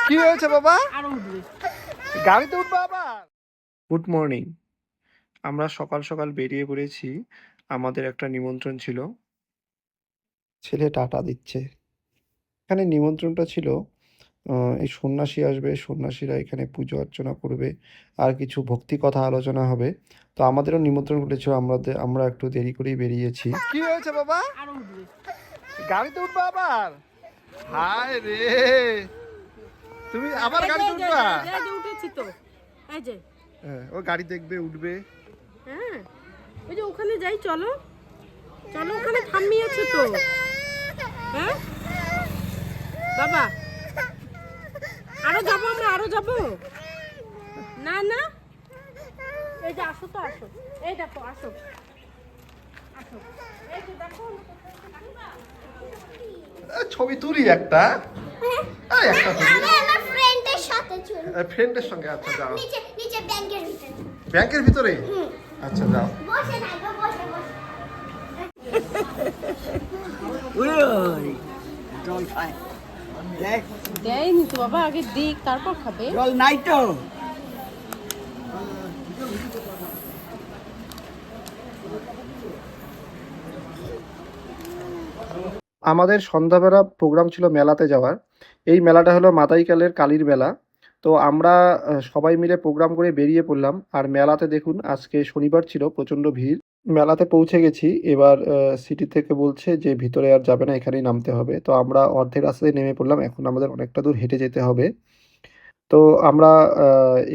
কি হয়েছে বাবা? গাড়িতে উঠবো আবার? Good morning. আমরা সকাল সকাল বেরিয়ে পড়েছি। আমাদের একটা নিমন্ত্রণ ছিল। ছেলে টাটা দিচ্ছে। এখানে নিমন্ত্রণটা ছিল এই সন্ন্যাসী আসবে, সন্ন্যাসীরা এখানে পুজো অর্চনা করবে, আর কিছু ভক্তি কথা আলোচনা হবে। তো আমাদেরও নিমন্ত্রণ করেছিল, আমরা একটু দেরি করেই বেরিয়েছি। কি হয়েছে বাবা? গাড়িতে উঠবো আবার? হায় রে, তুমি আবার গাড়িতে উঠবা? উঠেছি তো, এই যে হ্যাঁ, ও গাড়ি দেখবে, উঠবে। হ্যাঁ, ওই যে ওখানে যাই, চলো চলো, ওখানে থামিয়েছে তো। হ্যাঁ বাবা, আরো যাবো, আমরা আরো যাবো। না না, এই যে আসো তো, আসো, এই দেখো, আসো আসো, এই যে দেখো। ছবি তুলি একটা। এই একটা ছবি আমি আমার ফ্রেন্ডের সাথে চলি। ফ্রেন্ডের সঙ্গে। আচ্ছা যাও। নিচে নিচে ব্যাংকের ভিতরে। ব্যাংকের ভিতরে? আচ্ছা যাও। বসে থাকো, বসে বসে। জল খায় দেখ, দেয়নি তো বাবা, আগে দিক তারপর খাবে। জল নাই তো। আমাদের সন্ধ্যাবেলা প্রোগ্রাম ছিল মেলাতে যাওয়ার। এই মেলাটা হলো মাদাইকালের কালীর মেলা। তো আমরা সবাই মিলে প্রোগ্রাম করে বেরিয়ে পড়লাম। আর মেলাতে দেখুন, আজকে শনিবার ছিল, প্রচণ্ড ভিড়। মেলাতে পৌঁছে গেছি। এবার সিটি থেকে বলছে যে ভিতরে আর যাবে না, এখানেই নামতে হবে। তো আমরা অর্ধেক রাস্তায় নেমে পড়লাম। এখন আমাদের অনেকটা দূর হেঁটে যেতে হবে। তো আমরা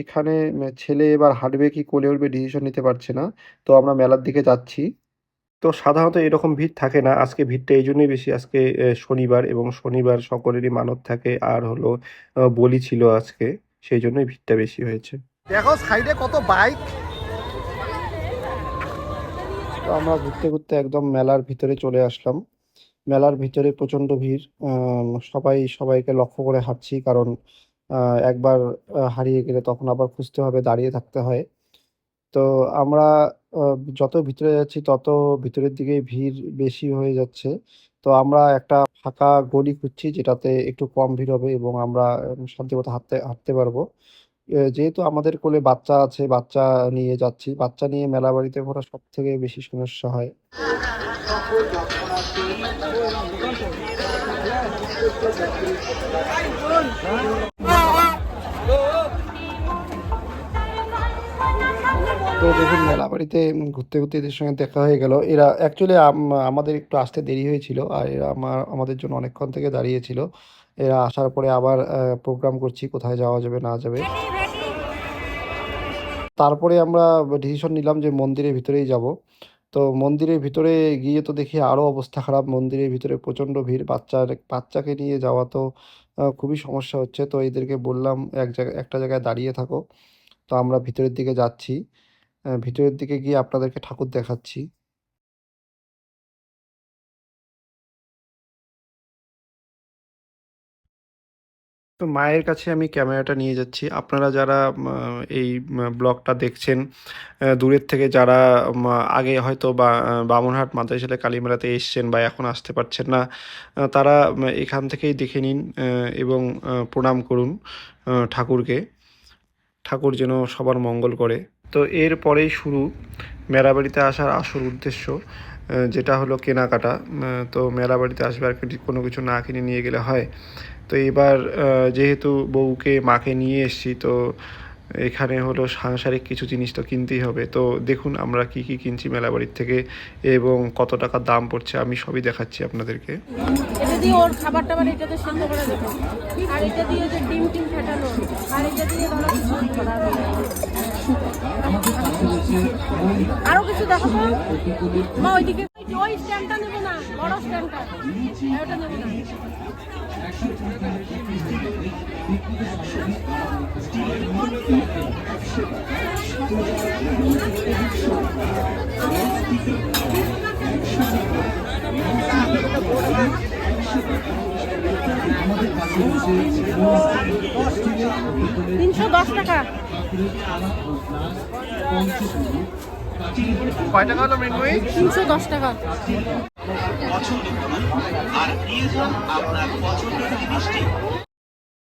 এখানে ছেলে এবার হাঁটবে কি কোলে উঠবে ডিসিশন নিতে পারছে না। তো আমরা মেলার দিকে যাচ্ছি। তো সাধারণত এরকম ভিড় থাকে না। আজকে ভিড়টা এইজন্যই বেশি। আজকে শনিবার, এবং শনিবার সকলেরই মানত থাকে। আর হলো বলি ছিল আজকে, সেই জন্যই ভিড়টা বেশি হয়েছে। দেখো সাইডে কত বাইক। তো আমরা ঘুরতে ঘুরতে একদম মেলার ভিতরে চলে আসলাম। মেলার ভিতরে প্রচণ্ড ভিড়। সবাই সবাইকে লক্ষ্য করে হাঁটছি, কারণ একবার হারিয়ে গেলে তখন আবার খুঁজতে হবে, দাঁড়িয়ে থাকতে হয়। তো আমরা যত ভিতরে যাচ্ছি তত ভিতরের দিকে ভিড় বেশি হয়ে যাচ্ছে। তো আমরা একটা ফাঁকা গলি খুঁজছি, যেটাতে একটু কম ভিড় হবে এবং আমরা শান্তিমতো হাঁটতে হাঁটতে পারবো। যেহেতু আমাদের কোলে বাচ্চা আছে, বাচ্চা নিয়ে যাচ্ছি। বাচ্চা নিয়ে মেলা বাড়িতে ঘোরা সব থেকে বেশি সমস্যা হয়। তো দেখুন, মেলা বাড়িতে ঘুরতে ঘুরতে এদের সঙ্গে দেখা হয়ে গেল। এরা অ্যাকচুয়ালি আমাদের একটু আসতে দেরি হয়েছিল, আর এরা আমাদের জন্য অনেকক্ষণ থেকে দাঁড়িয়েছিল। এরা আসার পরে আবার প্রোগ্রাম করছি কোথায় যাওয়া যাবে না যাবে। তারপরে আমরা ডিসিশন নিলাম যে মন্দিরের ভিতরেই যাব। তো মন্দিরের ভিতরে গিয়ে তো দেখি আরও অবস্থা খারাপ। মন্দিরের ভিতরে প্রচণ্ড ভিড়। বাচ্চাকে নিয়ে যাওয়া তো খুবই সমস্যা হচ্ছে। তো এদেরকে বললাম একটা জায়গায় দাঁড়িয়ে থাকো। তো আমরা ভিতরের দিকে যাচ্ছি। ভিতরের দিকে গিয়ে আপনাদেরকে ঠাকুর দেখাচ্ছি। তো মায়ের কাছে আমি ক্যামেরাটা নিয়ে যাচ্ছি। আপনারা যারা এই ব্লগটা দেখছেন, দূরের থেকে যারা আগে হয়তো বা বামুনহাট মাদারিশালে কালী মেলাতে এসছেন বা এখন আসতে পারছেন না, তারা এখান থেকেই দেখে নিন এবং প্রণাম করুন ঠাকুরকে। ঠাকুর যেন সবার মঙ্গল করে। তো এর পরেই শুরু মেলাবাড়িতে আসার আসল উদ্দেশ্য, যেটা হলো কেনাকাটা। তো মেলাবাড়িতে আসবে, আর কোনো কিছু না কিনে নিয়ে গেলে হয়। তো এবার যেহেতু বউকে মাকে নিয়ে এসেছি, তো এখানে হলো সাংসারিক কিছু জিনিস তো কিনতেই হবে। তো দেখুন আমরা কি কি কিনছি মেলাবাড়ির থেকে এবং কত টাকা দাম পড়ছে, আমি সবই দেখাচ্ছি আপনাদেরকে। এটা দিয়ে ওর খাবার টাবার এটাতে সিদ্ধ করে দেবো, আর এটা দিয়ে যে ডিম টিম ফাটানো, আর এটা দিয়ে ধরো কিছু করা হবে। আরো কিছু দেখো তো মা, ওইদিকে ওই স্ট্যান্ডটা নেবে না, বড় স্ট্যান্ডটা, ওটা নেবে না। $310। কয় টাকা হলো মৃন্ময়ী? $310।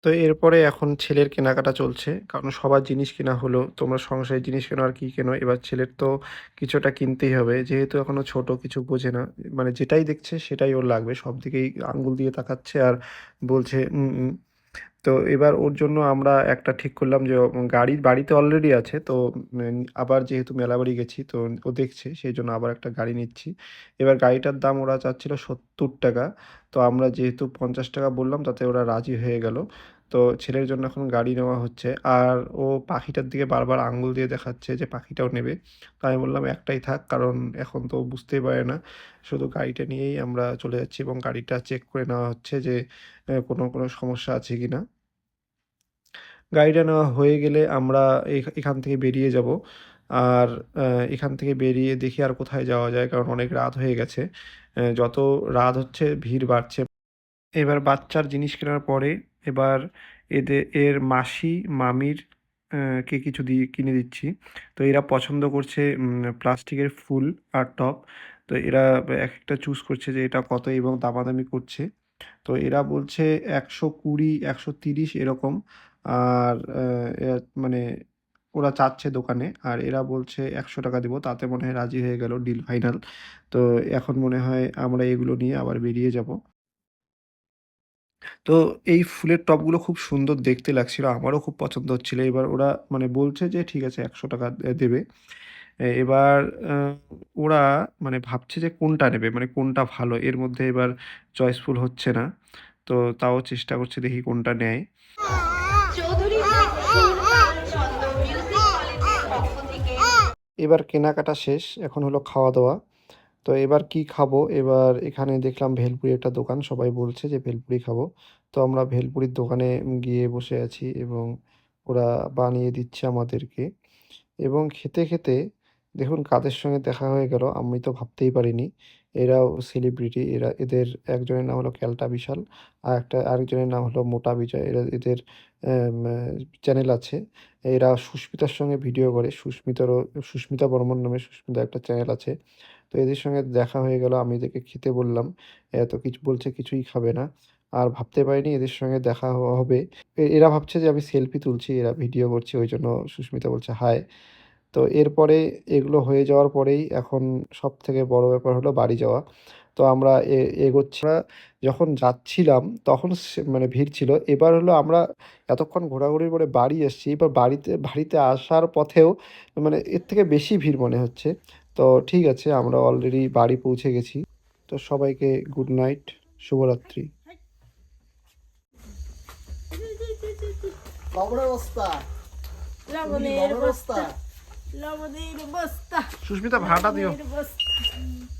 তো তো এরপরে এখন ছেলের কেনাকাটা চলছে, কারণ সবার জিনিস কেনা হলো, তোমরা সংসারের জিনিস কেনো আর কি কেনো, এবার ছেলের তো কিছুটা কিনতেই হবে, যেহেতু এখনো ছোট, কিছু বোঝে না, মানে যেটাই দেখছে সেটাই ওর লাগবে, সব দিকেই আঙ্গুল দিয়ে তাকাচ্ছে আর বলছে তো এবার ওর জন্য আমরা একটা ঠিক করলাম যে গাড়ি বাড়িতে অলরেডি আছে, তো আবার যেহেতু মেলাবাড়ি গেছি তো ও দেখছে, সেই জন্য আবার একটা গাড়ি নিচ্ছি। এবার গাড়িটার দাম ওরা চাচ্ছিল 70 টাকা, তো আমরা যেহেতু 50 টাকা বললাম তাতে ওরা রাজি হয়ে গেল। তো ছেলের জন্য এখন গাড়ি নেওয়া হচ্ছে, আর ও পাখিটার দিকে বারবার আঙ্গুল দিয়ে দেখাচ্ছে যে পাখিটাও নেবে। তো আমি বললাম একটাই থাক, কারণ এখন তো বুঝতেই পারে না, শুধু গাড়িটা নিয়েই আমরা চলে যাচ্ছি এবং গাড়িটা চেক করে নেওয়া হচ্ছে যে কোনো সমস্যা আছে কিনা। গাড়িটা নেওয়া হয়ে গেলে আমরা এখান থেকে বেরিয়ে যাব। আর এখান থেকে বেরিয়ে দেখি আর কোথায় যাওয়া যায়, কারণ অনেক রাত হয়ে গেছে। যত রাত হচ্ছে ভিড় বাড়ছে। এবার বাচ্চার জিনিস কেনার পরে এবার এর মাসি মামির কে কিছু দিয়ে কিনে দিচ্ছি। তো এরা পছন্দ করছে প্লাস্টিকের ফুল আর টব। তো এরা এক একটা চুজ করছে যে এটা কত এবং দামাদামি করছে। তো এরা বলছে 120, 130 এরকম। আর মানে ওরা চাচ্ছে দোকানে, আর এরা বলছে 100 টাকা দেবো, তাতে মনে হয় রাজি হয়ে গেল, ডিল ফাইনাল। তো এখন মনে হয় আমরা এগুলো নিয়ে আবার বেরিয়ে যাব। তো এই ফুলের টবগুলো খুব সুন্দর দেখতে লাগছিল, আমারও খুব পছন্দ হচ্ছিল। এবার ওরা মানে বলছে যে ঠিক আছে 100 টাকা দেবে। এবার ওরা মানে ভাবছে যে কোনটা নেবে, মানে কোনটা ভালো, এর মধ্যে এবার চয়েসফুল হচ্ছে না। তো তাও চেষ্টা করছে দেখি কোনটা নেয়। এবার কেনাকাটা শেষ, এখন হলো খাওয়া দাওয়া। তো এবার কি খাবো, এবার এখানে দেখলাম ভেলপুরি একটা দোকান, সবাই বলছে যে ভেলপুরি খাবো। তো আমরা ভেলপুরির দোকানে গিয়ে বসে আছি এবং ওরা বানিয়ে দিচ্ছে আমাদেরকে। এবং খেতে খেতে দেখুন কাদের সঙ্গে দেখা হয়ে গেল, আমি তো ভাবতেই পারিনি। এরাও সেলিব্রিটি, এদের একজনের নাম হলো ক্যালটা বিশাল, আরেকজনের নাম হলো মোটা বিজয়। এদের চ্যানেল আছে। এরা সুস্মিতার সঙ্গে ভিডিও করে, সুস্মিতা বর্মন নামে সুস্মিতার একটা চ্যানেল আছে। তো এদের সঙ্গে দেখা হয়ে গেল, আমি এদেরকে খেতে বললাম, এত কিছু বলছে কিছুই খাবে না। আর ভাবতে পারিনি এদের সঙ্গে দেখা হবে। এরা ভাবছে যে আমি সেলফি তুলছি, এরা ভিডিও করছে, ওই জন্য সুস্মিতা বলছে হাই। তো এরপরে এগুলো হয়ে যাওয়ার পরেই এখন সবথেকে বড় ব্যাপার হলো বাড়ি যাওয়া। তো আমরা এগোচ্ছি। আমরা যখন যাচ্ছিলাম তখন মানে ভিড় ছিল। এবার হলো আমরা এতক্ষণ ঘোরাঘুরির পরে বাড়ি এসেছি। এবার বাড়িতে আসার পথেও মানে এর থেকে বেশি ভিড় মনে হচ্ছে। তো ঠিক আছে, আমরা অলরেডি বাড়ি পৌঁছে গেছি। তো সবাইকে গুড নাইট, শুভরাত্রি। লবণের বস্তা লবণের বস্তা, লবণের বস্তা, সুস্মিতা ভাড়াটা দিও। লবণের বস্তা।